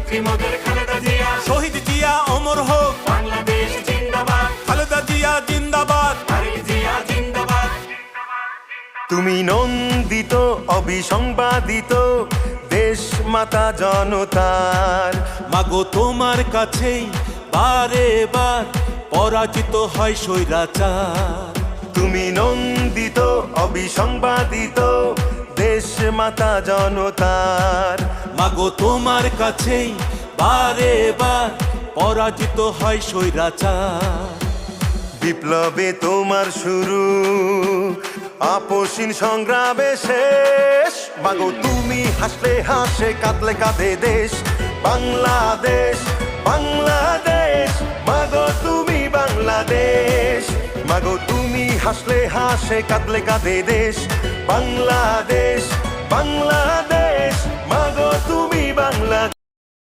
নেত্রী মোদের খালেদা জিয়া, শহীদ জিয়া অমর হোক, বাংলাদেশ জিন্দাবাদ, খালেদা জিয়া জিন্দাবাদ। তারেক জিয়া জিন্দাবাদ। তুমি নন্দিত অবিসংবাদিত দেশ মাতা জনতার, মাগো তোমার কাছেই বারে বার পরাজিত হয় স্বৈরাচার। তুমি নন্দিত অবিসংবাদিত দেশ মাতা জনতার, মাগো তোমার কাছেই বারে বার পরাজিত হয় স্বৈরাচার। বিপ্লবে তোমার শুরু, আপসীন সংগ্রামে শেষ। মাগো তুমি হাসলে হাসে, কাঁদলে কাঁদে দেশ বাংলাদেশ, বাংলাদেশ। মাগো তুমি বাংলাদেশ, মাগো তুমি হাসলে হাসে, কাঁদলে কাঁদে দেশ বাংলাদেশ, বাংলাদেশ।